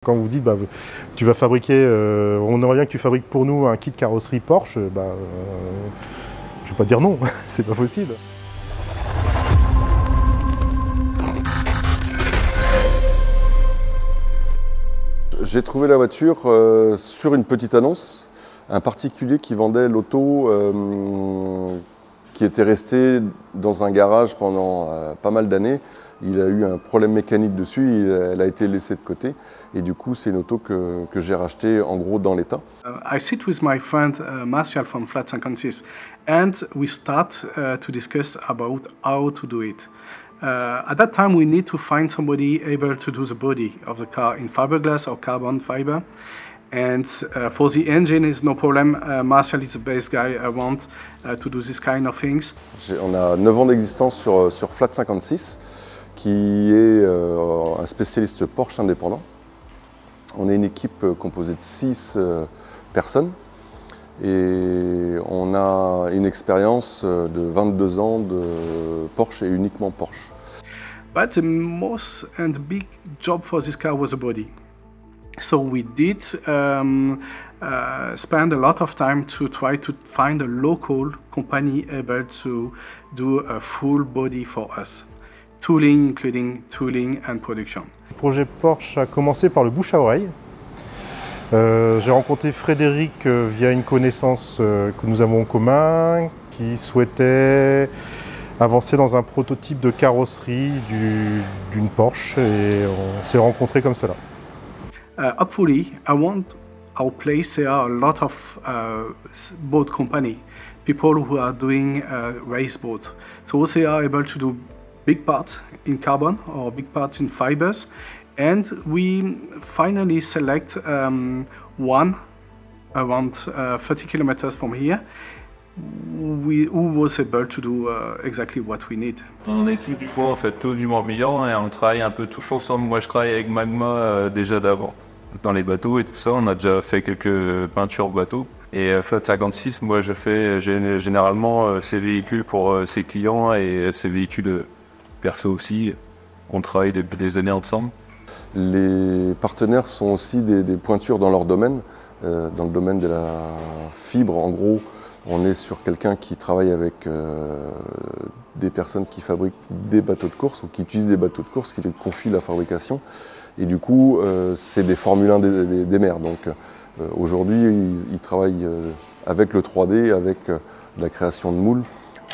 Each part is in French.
Quand vous dites tu vas fabriquer, on aimerait bien que tu fabriques pour nous un kit carrosserie Porsche, je ne vais pas dire non, c'est pas possible. J'ai trouvé la voiture sur une petite annonce, un particulier qui vendait l'auto qui était resté dans un garage pendant pas mal d'années. Il a eu un problème mécanique dessus, elle a été laissée de côté et du coup c'est une auto que j'ai rachetée en gros dans l'état. I sit with my friend Martial from Flat56 and we start to discuss about how to do it. At that time we need to find somebody able to do the body of the car in fiberglass or carbon fiber. And for the engine is no problem. Martial is the best guy I want to do this kind of things. On a 9 ans d'existence sur Flat56, qui est un spécialiste Porsche indépendant. On est une équipe composée de 6 personnes et on a une expérience de 22 ans de Porsche et uniquement Porsche. But the most and big job for this car was the body. So we did spend a lot of time to try to find a local company able to do a full body for us. Tooling, including tooling and production. Le projet Porsche a commencé par le bouche à oreille. J'ai rencontré Frédérick via une connaissance que nous avons en commun, qui souhaitait avancer dans un prototype de carrosserie d'une Porsche et on s'est rencontrés comme cela. Hopefully, I want our place. There are a lot of boat company, people who are doing race boat. So they are able to do big parts in carbon or big parts in fibers, and we finally select one around 30 kilometers from here. Who was able to do exactly what we need. On est tous du coin en fait, tous du Morbihan et on travaille un peu tous ensemble. Moi je travaille avec Magma déjà d'avant, dans les bateaux et tout ça. On a déjà fait quelques peintures bateaux. Et Flat56, moi je fais généralement ses véhicules pour ses clients et ses véhicules perso aussi. On travaille depuis des années ensemble. Les partenaires sont aussi des pointures dans leur domaine, dans le domaine de la fibre en gros. On est sur quelqu'un qui travaille avec des personnes qui fabriquent des bateaux de course ou qui utilisent des bateaux de course, qui lui confient la fabrication. Et du coup, c'est des Formule 1 des mers. Donc aujourd'hui, ils travaillent avec le 3D, avec la création de moules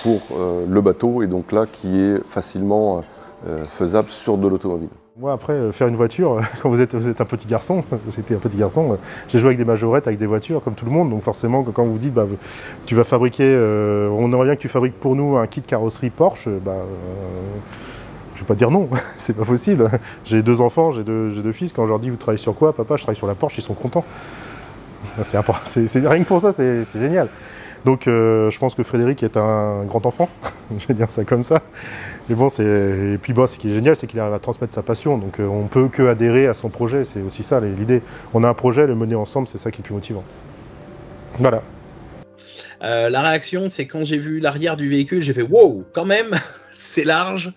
pour le bateau, et donc là, qui est facilement faisable sur de l'automobile. Moi, après, faire une voiture, quand vous êtes un petit garçon, j'étais un petit garçon, j'ai joué avec des majorettes, avec des voitures, comme tout le monde. Donc forcément, quand vous dites, tu vas fabriquer, on aimerait bien que tu fabriques pour nous un kit carrosserie Porsche, je ne vais pas dire non, c'est pas possible. J'ai 2 enfants, j'ai deux fils, quand je leur dis, vous travaillez sur quoi? Papa, je travaille sur la Porsche, ils sont contents. C'est rien que pour ça, c'est génial. Donc je pense que Frédérick est un grand enfant, je vais dire ça comme ça. Mais bon, et puis ce qui est génial, c'est qu'il arrive à transmettre sa passion. Donc on ne peut que adhérer à son projet, c'est aussi ça l'idée. On a un projet, le mener ensemble, c'est ça qui est plus motivant. Voilà. La réaction, c'est quand j'ai vu l'arrière du véhicule, j'ai fait wow, quand même, c'est large,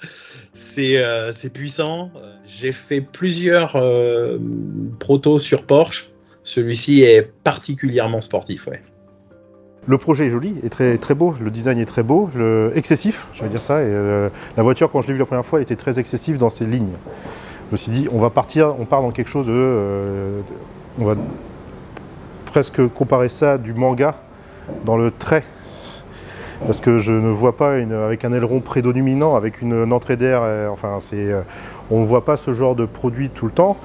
c'est puissant. J'ai fait plusieurs protos sur Porsche. Celui-ci est particulièrement sportif, ouais. Le projet est joli, est très beau, le design est très beau, excessif, je vais dire ça. Et la voiture, quand je l'ai vue la première fois, elle était très excessive dans ses lignes. Je me suis dit, on part dans quelque chose de... on va presque comparer ça du manga dans le trait. Parce que je ne vois pas, avec un aileron prédominant, avec une entrée d'air, on ne voit pas ce genre de produit tout le temps.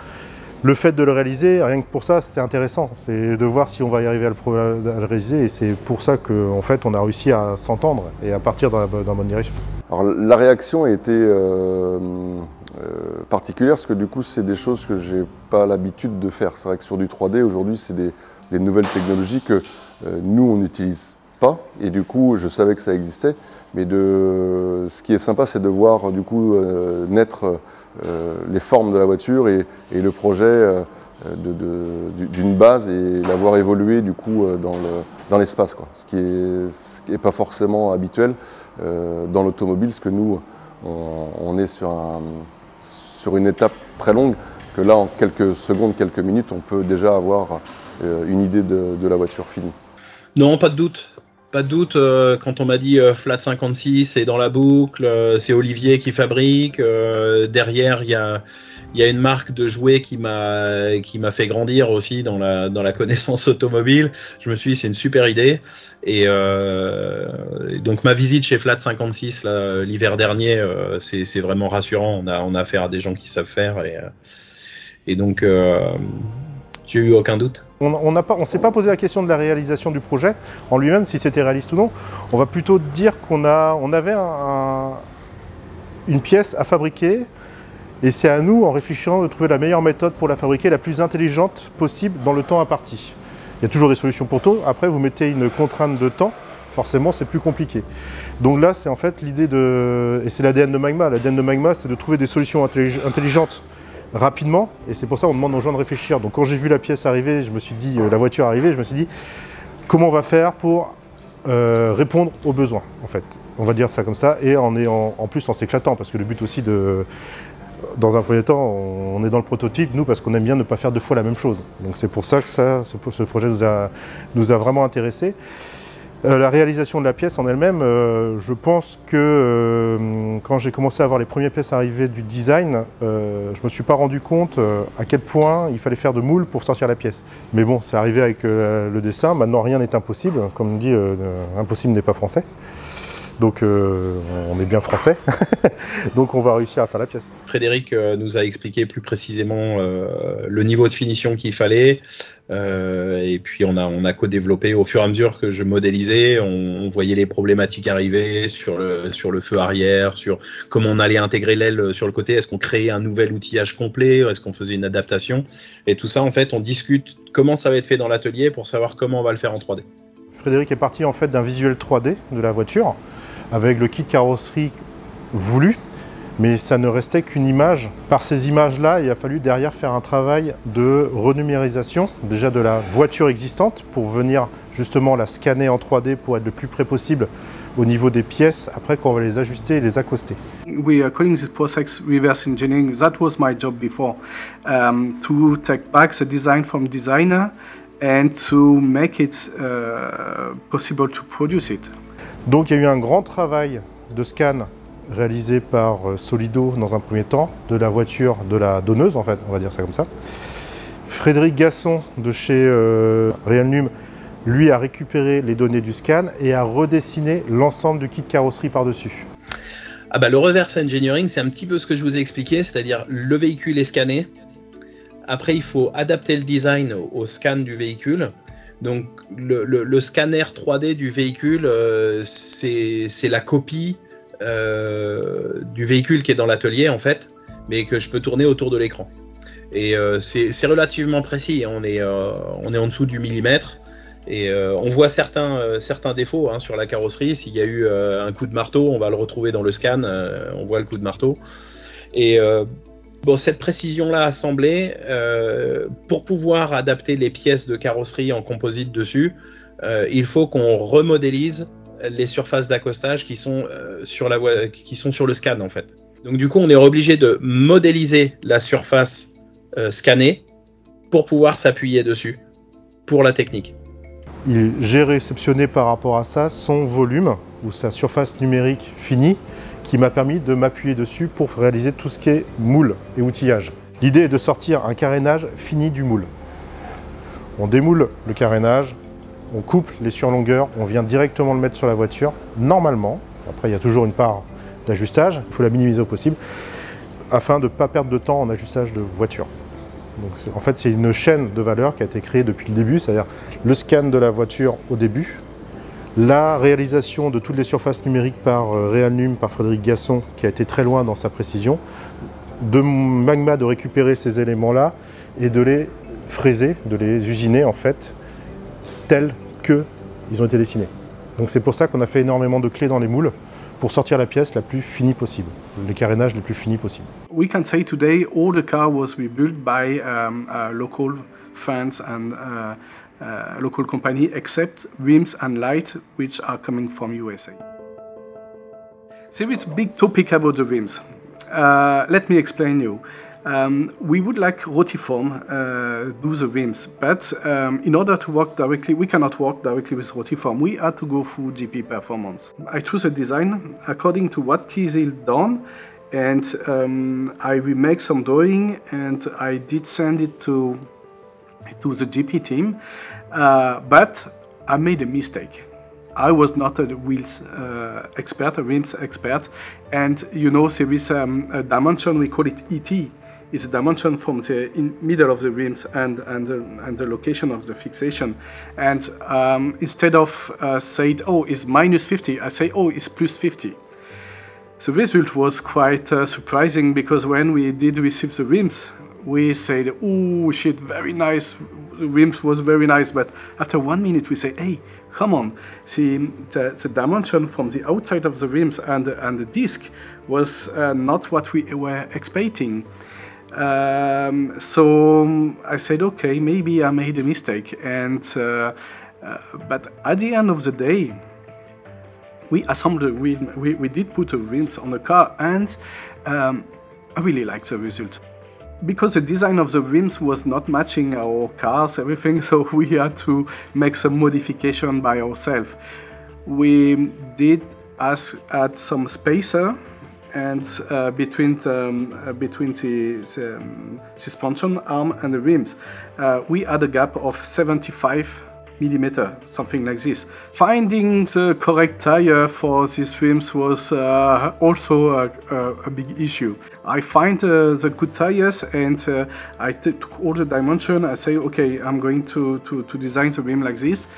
Le fait de le réaliser, rien que pour ça, c'est intéressant. C'est de voir si on va y arriver à le réaliser. Et c'est pour ça qu'en fait, on a réussi à s'entendre et à partir dans la bonne direction. Alors, la réaction a été particulière parce que du coup, c'est des choses que je n'ai pas l'habitude de faire. C'est vrai que sur du 3D, aujourd'hui, c'est des nouvelles technologies que nous, on n'utilise pas. Et du coup, je savais que ça existait. Mais ce qui est sympa, c'est de voir du coup naître les formes de la voiture et le projet d'une base et l'avoir évolué du coup dans l'espace, ce qui est pas forcément habituel dans l'automobile, parce que nous on est sur une étape très longue que là, en quelques secondes, quelques minutes, on peut déjà avoir une idée de la voiture finie. Non, pas de doute. Pas de doute, quand on m'a dit Flat56 c'est dans la boucle, c'est Olivier qui fabrique, derrière il y a une marque de jouets qui m'a fait grandir aussi dans la connaissance automobile. Je me suis dit c'est une super idée, et donc ma visite chez Flat56 l'hiver dernier, c'est vraiment rassurant. On a affaire à des gens qui savent faire, et donc j'ai eu aucun doute. On ne s'est pas posé la question de la réalisation du projet en lui-même, si c'était réaliste ou non. On va plutôt dire qu'on avait une pièce à fabriquer, et c'est à nous, en réfléchissant, de trouver la meilleure méthode pour la fabriquer, la plus intelligente possible dans le temps imparti. Il y a toujours des solutions pour tout. Après, vous mettez une contrainte de temps, forcément, c'est plus compliqué. Donc là, c'est en fait l'idée de... Et c'est l'ADN de Magma. L'ADN de Magma, c'est de trouver des solutions intelligentes rapidement, et c'est pour ça qu'on demande aux gens de réfléchir. Donc quand j'ai vu la pièce arriver, je me suis dit, la voiture arriver, je me suis dit, comment on va faire pour répondre aux besoins, en fait. On va dire ça comme ça, et en plus en s'éclatant, parce que le but aussi dans un premier temps, on est dans le prototype, nous, parce qu'on aime bien ne pas faire deux fois la même chose. Donc c'est pour ça que ce projet nous a vraiment intéressés. La réalisation de la pièce en elle-même, je pense que quand j'ai commencé à voir les premières pièces arriver du design, je ne me suis pas rendu compte à quel point il fallait faire de moule pour sortir la pièce. Mais bon, c'est arrivé avec le dessin. Maintenant, rien n'est impossible. Comme on dit, impossible n'est pas français. Donc on est bien français, donc on va réussir à faire la pièce. Frédérick nous a expliqué plus précisément le niveau de finition qu'il fallait, et puis on a co-développé au fur et à mesure que je modélisais. On voyait les problématiques arriver sur le feu arrière, sur comment on allait intégrer l'aile sur le côté, est-ce qu'on créait un nouvel outillage complet, est-ce qu'on faisait une adaptation, et tout ça en fait on discute comment ça va être fait dans l'atelier pour savoir comment on va le faire en 3D. Frédérick est parti en fait d'un visuel 3D de la voiture, avec le kit carrosserie voulu, mais ça ne restait qu'une image. Par ces images-là, il a fallu derrière faire un travail de renumérisation, déjà de la voiture existante, pour venir justement la scanner en 3D pour être le plus près possible au niveau des pièces, après qu'on va les ajuster et les accoster. We are calling this process reverse engineering. That was my job before, to take back the design from designer and to make it possible to produce it. Donc il y a eu un grand travail de scan réalisé par Solido dans un premier temps, de la voiture de la donneuse en fait, on va dire ça comme ça. Frédérick Guillier de chez Realnum, lui a récupéré les données du scan et a redessiné l'ensemble du kit carrosserie par-dessus. Ah bah, le reverse engineering, c'est un petit peu ce que je vous ai expliqué, c'est-à-dire le véhicule est scanné. Après, il faut adapter le design au scan du véhicule. Donc le scanner 3D du véhicule, c'est la copie du véhicule qui est dans l'atelier en fait, mais que je peux tourner autour de l'écran. Et c'est relativement précis, on est en dessous du millimètre, et on voit certains défauts hein, sur la carrosserie. S'il y a eu un coup de marteau, on va le retrouver dans le scan, on voit le coup de marteau. Et bon, cette précision-là assemblée, pour pouvoir adapter les pièces de carrosserie en composite dessus, il faut qu'on remodélise les surfaces d'accostage qui sont sur le scan en fait. Donc du coup, on est obligé de modéliser la surface scannée pour pouvoir s'appuyer dessus pour la technique. J'ai réceptionné par rapport à ça son volume ou sa surface numérique finie, qui m'a permis de m'appuyer dessus pour réaliser tout ce qui est moule et outillage. L'idée est de sortir un carénage fini du moule. On démoule le carénage, on coupe les surlongueurs, on vient directement le mettre sur la voiture, normalement. Après, il y a toujours une part d'ajustage, il faut la minimiser au possible, afin de ne pas perdre de temps en ajustage de voiture. Donc, en fait, c'est une chaîne de valeur qui a été créée depuis le début, c'est-à-dire le scan de la voiture au début, la réalisation de toutes les surfaces numériques par Realnum, par Frédérick Guillier, qui a été très loin dans sa précision, de Magma de récupérer ces éléments-là et de les fraiser, de les usiner en fait, tels qu'ils ont été dessinés. Donc c'est pour ça qu'on a fait énormément de clés dans les moules, pour sortir la pièce la plus finie possible, les carénages les plus finis possibles. We can say today all the car was rebuilt by local fans and local company, except rims and light, which are coming from USA. There is a big topic about the rims. Let me explain you. We would like Rotiform do the rims, but in order to work directly, we cannot work directly with Rotiform. We had to go through GP Performance. I chose a design according to what Khyzyl done, and I remake some drawing, and I did send it to the GP team, but I made a mistake. I was not a wheels expert, a rims expert, and you know there is a dimension, we call it ET. It's a dimension from the middle of the rims and the location of the fixation. And instead of saying, oh, it's minus 50, I say, oh, it's plus 50. The result was quite surprising, because when we did receive the rims, we said, oh shit, very nice, the rims was very nice, but after 1 minute we say, hey, come on, see, the dimension from the outside of the rims and the disc was not what we were expecting. So I said, okay, maybe I made a mistake, and but at the end of the day, we assembled we did put the rims on the car, and I really like the result. Because the design of the rims was not matching our cars, everything, so we had to make some modification by ourselves. We did add some spacer, and between the suspension arm and the rims, we had a gap of 75 millimeter, something like this. Finding the correct tire for these rims was also a big issue. I find the good tires, and I took all the dimension. I say, okay, I'm going to design the rim like this.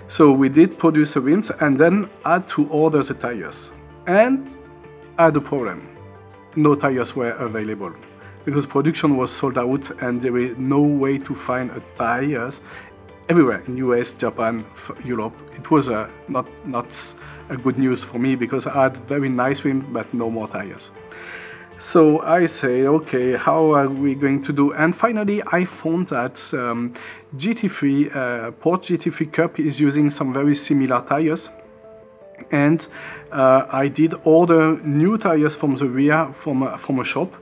So we did produce the rims, and then had to order the tires. And I had a problem. No tires were available, because production was sold out, and there was no way to find tires everywhere in US, Japan, Europe. It was not a good news for me, because I had very nice rims but no more tires. So I say, okay, how are we going to do? And finally I found that GT3, Porsche GT3 Cup is using some very similar tires. And I did order new tires from the rear from a shop,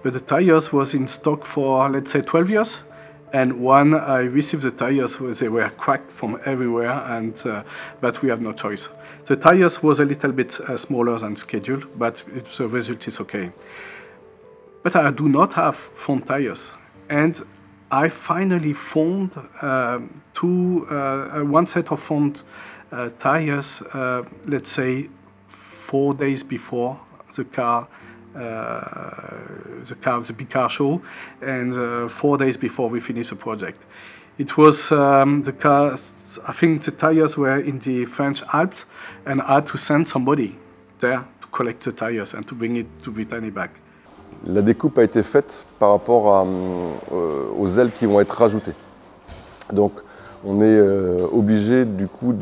but the tires was in stock for, let's say, 12 years. And when I received the tires, they were cracked from everywhere, and but we have no choice. The tires was a little bit smaller than scheduled, but the result is okay. But I do not have front tires, and I finally found one set of front tires, let's say 4 days before the big car show, and 4 days before we finished the project. It was the car, I think the tires were in the French Alps, and I had to send somebody there to collect the tires and to bring it to Brittany back. La découpe a été faite par rapport aux ailes qui vont être rajoutées. Donc on est obligé du coup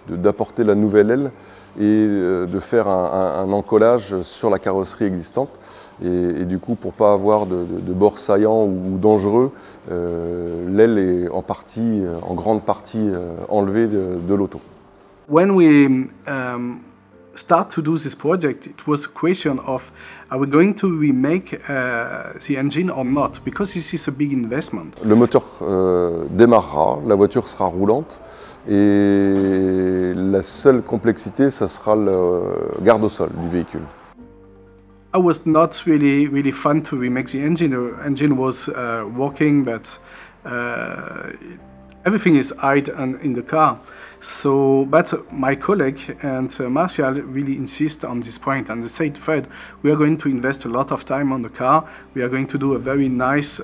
d'apporter la nouvelle aile et de faire un encollage sur la carrosserie existante. Et du coup, pour ne pas avoir de bords saillants ou dangereux, l'aile est en grande partie enlevée de l'auto. When we start to do this project, it was a question of, are we going to remake the engine or not? Because this is a big investment. Le moteur démarrera, la voiture sera roulante, et la seule complexité, ça sera le garde au sol du véhicule. I was not really fun to remake the engine. The engine was working, but everything is hid in the car. So, but my colleague and Martial really insist on this point, and they said, Fred, we are going to invest a lot of time on the car. We are going to do a very nice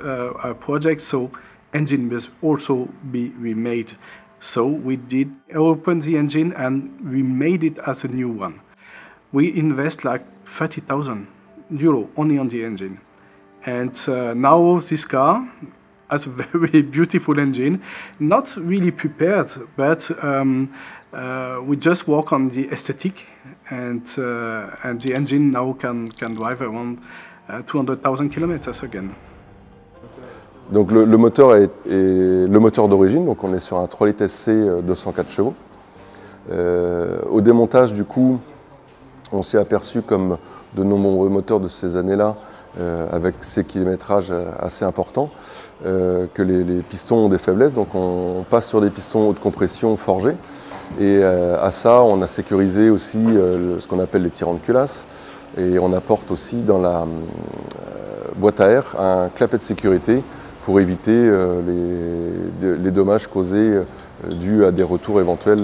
project, so engine must also be remade. So we did open the engine and remade it as a new one. We invest like 30,000 euro only on the engine. And now this car has a very beautiful engine, not really prepared, but we just work on the aesthetic, and the engine now can drive around 200,000 kilometers again. Donc le moteur est le moteur d'origine, donc on est sur un 3 litres SC 204 chevaux. Au démontage, du coup, on s'est aperçu, comme de nombreux moteurs de ces années-là, avec ces kilométrages assez importants, que les pistons ont des faiblesses. Donc on passe sur des pistons haute compression forgés. Et à ça, on a sécurisé aussi ce qu'on appelle les tirants de culasse. Et on apporte aussi dans la boîte à air un clapet de sécurité pour éviter les dommages causés dus à des retours éventuels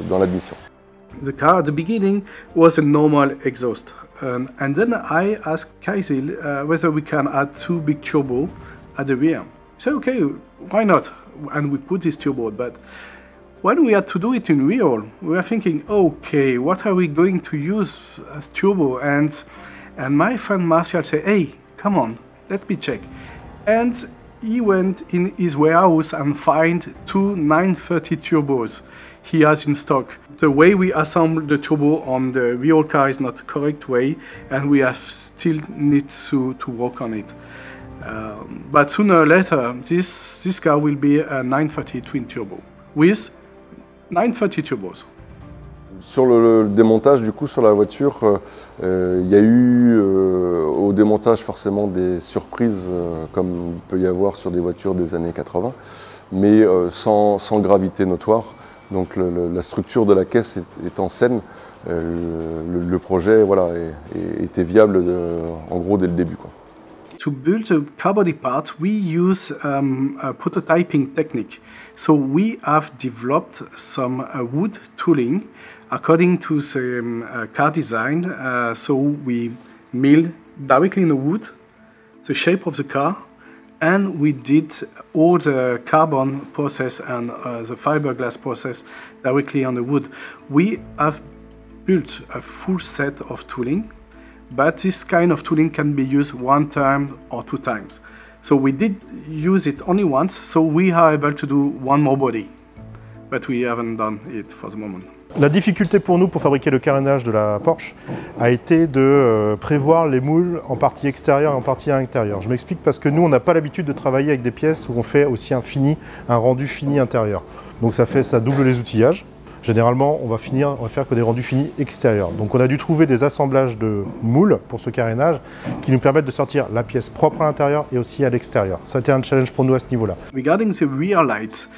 dans l'admission. The car at the beginning was a normal exhaust, and then I asked Khyzyl whether we can add 2 big turbo at the rear. So okay, why not? And we put this turbo, but when we had to do it in real, we were thinking, okay, what are we going to use as turbo? And my friend Martial said, hey, come on, let me check. And he went in his warehouse and found 2 930 turbos he has in stock. The way we assemble the turbo on the real car is not the correct way, and we have still need to work on it. But sooner or later, this car will be a 930 twin turbo with 930 turbos. Sur le démontage, du coup, sur la voiture, il y a eu au démontage forcément des surprises comme il peut y avoir sur des voitures des années 80, mais sans gravité notoire. Donc la structure de la caisse est en scène. Le projet voilà, était viable en gros dès le début, quoi. To build the car body parts, we use a prototyping technique. So we have developed some wood tooling according to the car design. So we mill directly in the wood the shape of the car, and we did all the carbon process and the fiberglass process directly on the wood. We have built a full set of tooling, but this kind of tooling can be used 1 time or 2 times. So we did use it only once, so we are able to do 1 more body, but we haven't done it for the moment. La difficulté pour nous, pour fabriquer le carénage de la Porsche, a été de prévoir les moules en partie extérieure et en partie intérieure. Je m'explique parce que nous, on n'a pas l'habitude de travailler avec des pièces où on fait aussi un rendu fini intérieur. Donc ça double les outillages. Généralement, on va faire que des rendus finis extérieurs. Donc on a dû trouver des assemblages de moules pour ce carénage qui nous permettent de sortir la pièce propre à l'intérieur et aussi à l'extérieur. Ça a été un challenge pour nous à ce niveau-là. Regarding the rear light,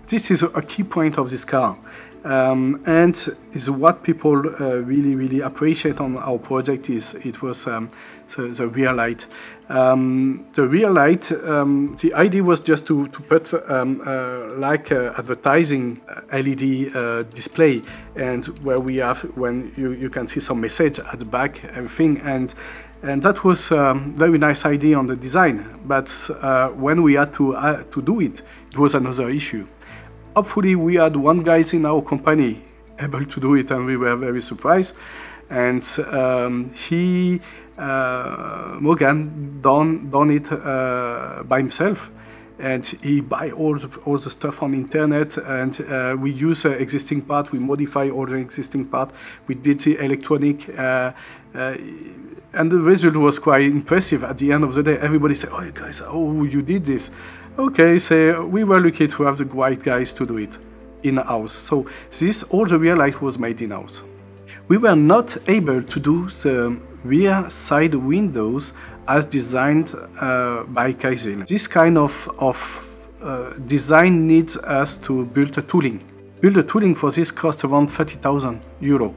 this is a key point of this car. And is what people really appreciate on our project it was the rear light. The rear light, the idea was just to put like advertising LED display, and where we have when you can see some message at the back, everything, and that was a very nice idea on the design. But when we had to do it, it was another issue. Hopefully we had 1 guy in our company able to do it, and we were very surprised. And Morgan done it by himself, and he buy all the stuff on internet, and we use existing part, we modify all the existing part, we did the electronic, and the result was quite impressive. At the end of the day, everybody said, "Oh, guys, oh, you did this." Okay, so we were lucky to have the right guys to do it in-house. So all the rear light was made in-house. We were not able to do the rear side windows as designed by Khyzyl. This kind of design needs us to build a tooling. Build a tooling for this cost around 30,000 €.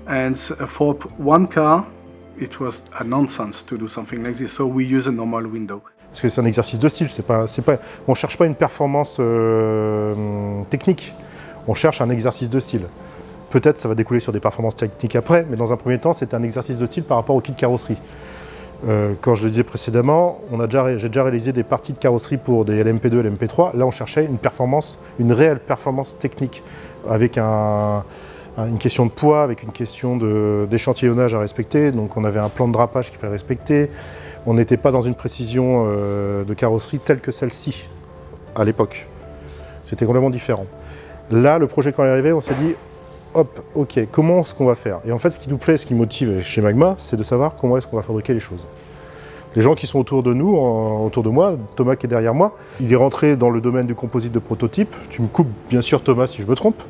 And for 1 car, it was a nonsense to do something like this. So we use a normal window. Parce que c'est un exercice de style, on ne cherche pas une performance technique, on cherche un exercice de style. Peut-être ça va découler sur des performances techniques après, mais dans un premier temps, c'est un exercice de style par rapport au kit carrosserie. Quand je le disais précédemment, j'ai déjà réalisé des parties de carrosserie pour des LMP2, LMP3. Là, on cherchait une réelle performance technique, avec une question de poids, avec une question d'échantillonnage à respecter. Donc on avait un plan de drapage qu'il fallait respecter. On n'était pas dans une précision de carrosserie telle que celle-ci, à l'époque. C'était complètement différent. Là, le projet quand il est arrivé, on s'est dit, hop, ok, comment est-ce qu'on va faire? Et en fait, ce qui nous plaît, ce qui motive chez Magma, c'est de savoir comment est-ce qu'on va fabriquer les choses. Les gens qui sont autour de nous, autour de moi, Thomas qui est derrière moi, il est rentré dans le domaine du composite de prototype. Tu me coupes bien sûr Thomas si je me trompe.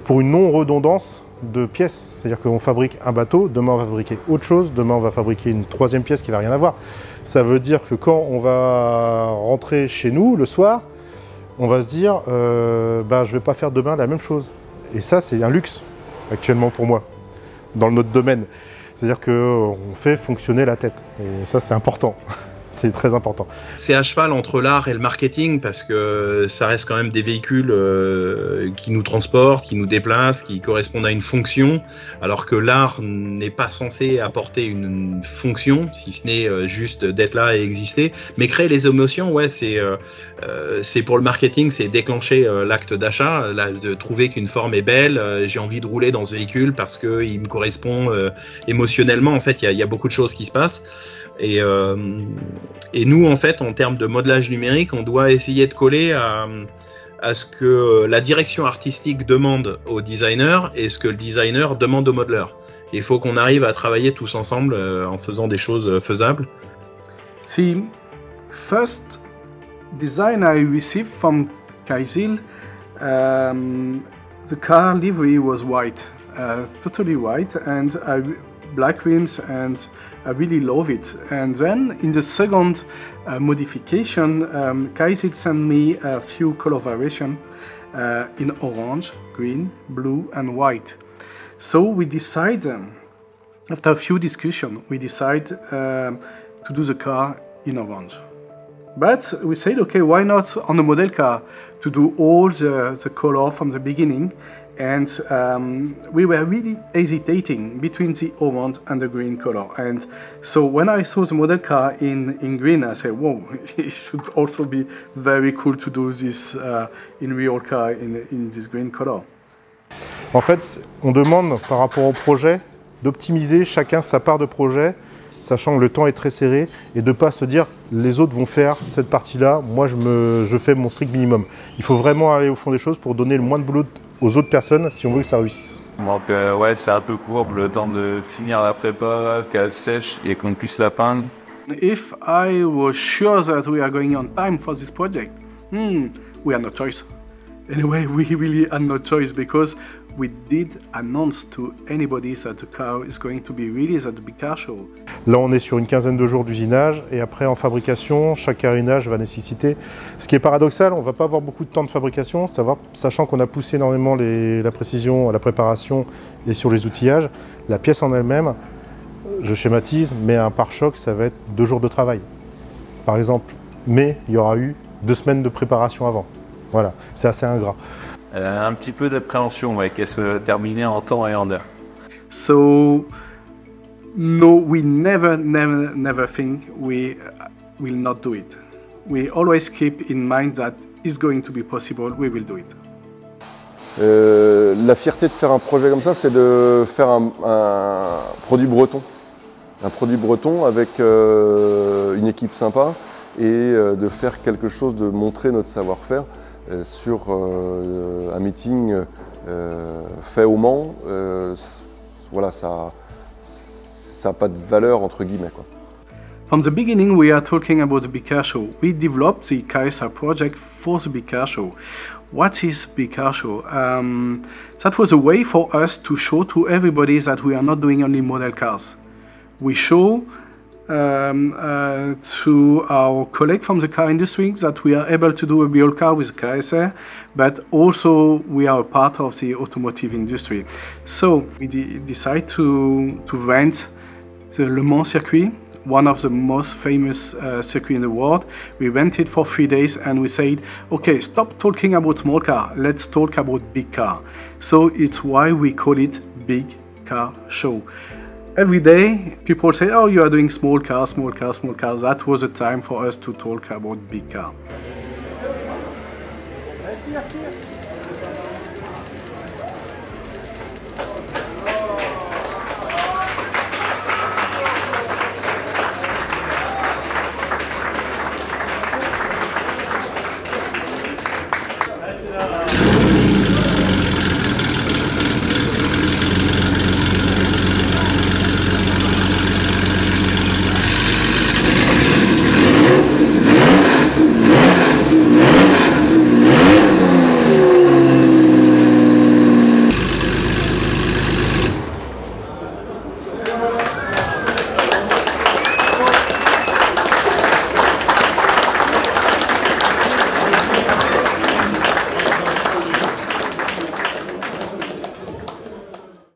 Pour une non-redondance de pièces. C'est-à-dire qu'on fabrique un bateau, demain on va fabriquer autre chose, demain on va fabriquer une troisième pièce qui va rien à voir. Ça veut dire que quand on va rentrer chez nous le soir, on va se dire je ne vais pas faire demain la même chose. Et ça, c'est un luxe actuellement pour moi, dans notre domaine. C'est-à-dire qu'on fait fonctionner la tête. Et ça, c'est important. C'est très important. C'est à cheval entre l'art et le marketing parce que ça reste quand même des véhicules qui nous transportent, qui nous déplacent, qui correspondent à une fonction, alors que l'art n'est pas censé apporter une fonction, si ce n'est juste d'être là et exister. Mais créer les émotions, ouais, c'est pour le marketing, c'est déclencher l'acte d'achat, de trouver qu'une forme est belle, j'ai envie de rouler dans ce véhicule parce qu'il me correspond émotionnellement. En fait, il y a beaucoup de choses qui se passent. Et nous, en fait, en termes de modelage numérique, on doit essayer de coller à ce que la direction artistique demande au designer et ce que le designer demande au modeleur. Il faut qu'on arrive à travailler tous ensemble en faisant des choses faisables. The first design I received from Khyzyl, the car livery was white, totally white, and black rims, and I really love it. And then in the second modification, Khyzyl sent me a few color variations in orange, green, blue and white. So we decided, after a few discussions, we decided to do the car in orange. But we said, okay, why not on the model car to do all the color from the beginning? And we were really hesitating between the orange and the green color. And so when I saw the model car in green, I said, whoa, it should also be very cool to do this in real car in this green color. En fait, on demande par rapport au projet d'optimiser chacun sa part de projet, sachant que le temps est très serré, et de ne pas se dire les autres vont faire cette partie-là, moi je fais mon strict minimum. Il faut vraiment aller au fond des choses pour donner le moins de boulot aux autres personnes si on veut que ça réussisse. Donc ouais, c'est un peu court, le temps de finir la prépa, qu'elle sèche et qu'on puisse la peindre. If I was sure that we are going on time for this project, we had no choice. Anyway, we really had no choice because we did announce to anybody that the car is going to be released at the big car show. Là, on est sur une quinzaine de jours d'usinage et après en fabrication, chaque carénage va nécessiter. Ce qui est paradoxal, on ne va pas avoir beaucoup de temps de fabrication, sachant qu'on a poussé énormément la précision, la préparation et sur les outillages. La pièce en elle-même, je schématise, mais un pare-choc, ça va être 2 jours de travail, par exemple. Mais il y aura eu 2 semaines de préparation avant. Voilà, c'est assez ingrat. Un petit peu d'appréhension, ouais, qu'elle soit terminée en temps et en heure. So, no, we never think we will not do it. We always keep in mind that it's going to be possible, we will do it. La fierté de faire un projet comme ça, c'est de faire un produit breton. Un produit breton avec une équipe sympa et de faire quelque chose, de montrer notre savoir-faire sur un meeting fait au Mans. Voilà, ça n'a pas de valeur entre guillemets, quoi. From the beginning, we are talking about the big car show. We developed the Khyzyl project for the big car show. What is big car show? That was a way for us to show to everybody that we are not doing only model cars. We show to our colleagues from the car industry that we are able to do a real car with Khyzyl, but also we are a part of the automotive industry. So we decide to rent the Le Mans circuit, one of the most famous circuits in the world. We rented for 3 days and we said, okay, stop talking about small car, let's talk about big car. So it's why we call it Big Car Show. Every day, people say, oh, you are doing small cars, small cars, small cars. That was a time for us to talk about big car.